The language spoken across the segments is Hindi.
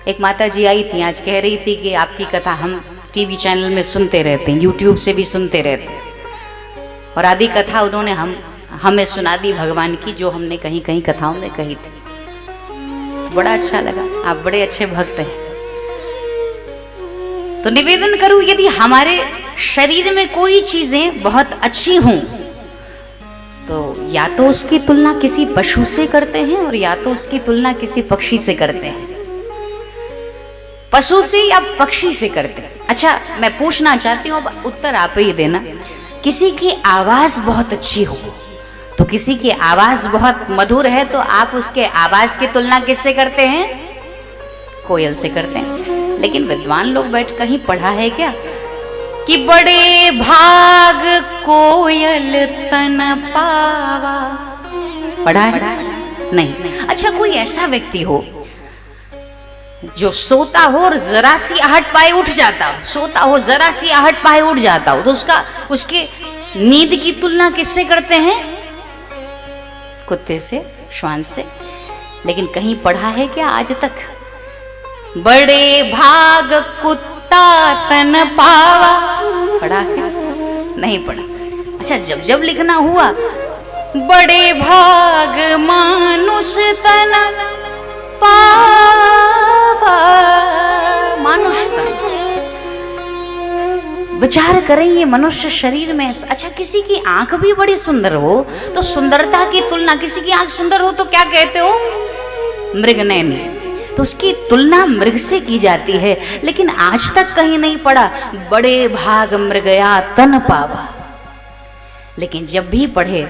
एक माता जी आई थी, आज कह रही थी कि आपकी कथा हम टीवी चैनल में सुनते रहते हैं, यूट्यूब से भी सुनते रहते हैं, और आदि कथा उन्होंने हमें सुना दी भगवान की, जो हमने कहीं कहीं कथाओं में कही थी। बड़ा अच्छा लगा, आप बड़े अच्छे भक्त हैं। तो निवेदन करूं, यदि हमारे शरीर में कोई चीजें बहुत अच्छी हों तो या तो उसकी तुलना किसी पशु से करते हैं और या तो उसकी तुलना किसी पक्षी से करते हैं, पशु से या पक्षी से करते हैं। अच्छा, मैं पूछना चाहती हूँ, अब उत्तर आप ही देना। किसी की आवाज बहुत अच्छी हो तो किसी की आवाज बहुत मधुर है तो आप उसके आवाज की तुलना किससे करते हैं? कोयल से करते हैं। लेकिन विद्वान लोग बैठ कहीं पढ़ा है क्या कि बड़े भाग कोयल तन पावा? पढ़ा है? नहीं। अच्छा, कोई ऐसा व्यक्ति हो जो सोता हो और जरा सी आहट पाए उठ जाता हो, सोता हो जरा सी आहट पाए उठ जाता हो, तो उसके नींद की तुलना किससे करते हैं? कुत्ते से, श्वान से। लेकिन कहीं पढ़ा है क्या आज तक? बड़े भाग कुत्ता तन पावा, पढ़ा है? नहीं पढ़ा। अच्छा, जब लिखना हुआ बड़े भाग मानुष तन पावा, मानुष तन, विचार करें ये मनुष्य शरीर में। अच्छा, किसी की आंख भी बड़ी सुंदर हो तो सुंदरता की तुलना, किसी की आंख सुंदर हो तो क्या कहते हो? मृगनयनी, तो उसकी तुलना मृग से की जाती है। लेकिन आज तक कहीं नहीं पढ़ा बड़े भाग मृगया तन पावा। लेकिन जब भी पढ़े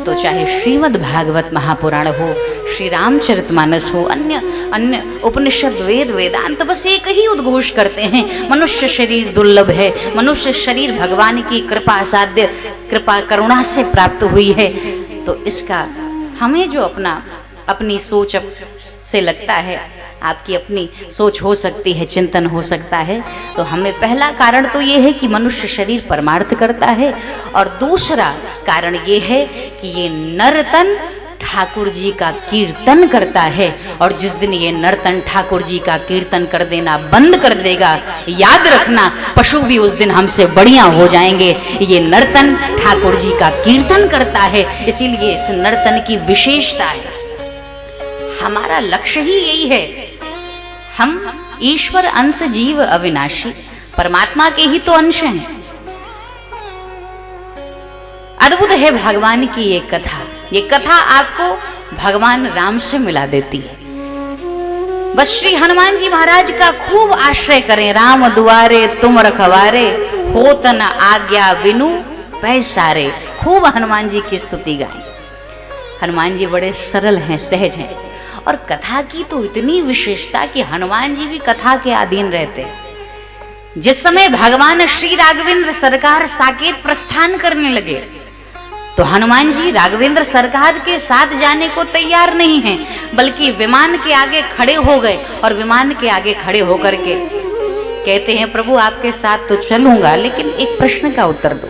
तो चाहे श्रीमद् भागवत महापुराण हो, श्री रामचरितमानस हो, अन्य उपनिषद, वेद, वेदांत, बस एक ही उद्घोष करते हैं, मनुष्य शरीर दुर्लभ है, मनुष्य शरीर भगवान की कृपा साध्य, कृपा करुणा से प्राप्त हुई है। तो इसका हमें जो अपनी सोच से लगता है, आपकी अपनी सोच हो सकती है, चिंतन हो सकता है, तो हमें पहला कारण तो ये है कि मनुष्य शरीर परमार्थ करता है, और दूसरा कारण ये है कि ये नर्तन ठाकुर जी का कीर्तन करता है। और जिस दिन ये नर्तन ठाकुर जी का कीर्तन कर देना बंद कर देगा, याद रखना पशु भी उस दिन हमसे बढ़िया हो जाएंगे। ये नर्तन ठाकुर जी का कीर्तन करता है, इसीलिए इस नर्तन की विशेषता है। हमारा लक्ष्य ही यही है, हम ईश्वर अंश जीव अविनाशी परमात्मा के ही तो अंश हैं। अद्भुत है भगवान की ये कथा। ये कथा आपको भगवान राम से मिला देती है। बस श्री हनुमान जी महाराज का खूब आश्रय करें। राम दुआरे तुम रखवारे, होत न आज्ञा बिनु पैसारे। खूब हनुमान जी की स्तुति गाएं। हनुमान जी बड़े सरल हैं, सहज हैं, और कथा की तो इतनी विशेषता कि हनुमान जी भी कथा के अधीन रहते हैं। जिस समय भगवान श्री राघवेंद्र सरकार साकेत प्रस्थान करने लगे तो हनुमान जी राघवेंद्र सरकार के साथ जाने को तैयार नहीं हैं, बल्कि विमान के आगे खड़े हो गए, और विमान के आगे खड़े होकर के कहते हैं, प्रभु आपके साथ तो चलूंगा, लेकिन एक प्रश्न का उत्तर दो।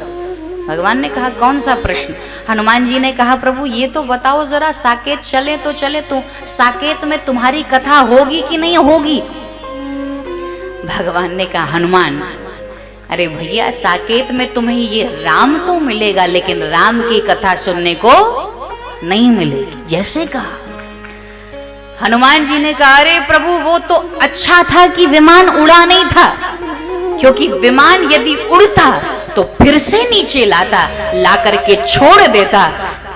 भगवान ने कहा, कौन सा प्रश्न? हनुमान जी ने कहा, प्रभु ये तो बताओ जरा, साकेत चले तो चले, तो साकेत में तुम्हारी कथा होगी कि नहीं होगी? भगवान ने कहा, हनुमान, अरे भैया, साकेत में तुम्हें ये राम तो मिलेगा, लेकिन राम की कथा सुनने को नहीं मिलेगी। जैसे कहा। हनुमान जी ने कहा, अरे प्रभु वो तो अच्छा था कि विमान उड़ा नहीं था, क्योंकि विमान यदि उड़ता तो फिर से नीचे ला करके छोड़ देता,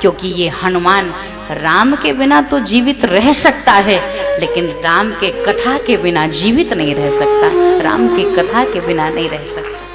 क्योंकि ये हनुमान राम के बिना तो जीवित रह सकता है, लेकिन राम के कथा के बिना जीवित नहीं रह सकता, राम की कथा के बिना नहीं रह सकता।